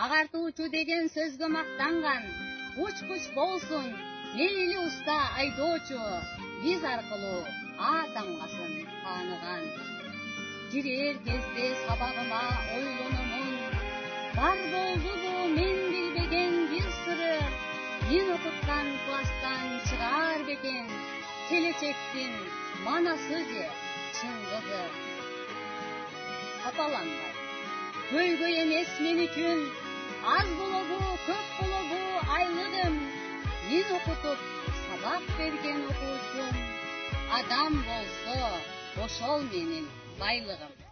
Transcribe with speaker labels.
Speaker 1: агартуучу деген сөзгө мактанган, уч-буч болсун, мейли уста айдоочу биз аркылуу А тамгасын тааныган. Кирер кезде сабагыма ойлономун, бар болдубу мен билбеген бир сыры, мен окуткан класстан чыгаар бекен, келечектин манасы же чыңгызы. Капаланбай, көйгөй эмес мен үчүн, аз болобу, көп болобу айлыгым, мен окутуп сабак берген окуучум, адам болсо ошол менин байлыгым.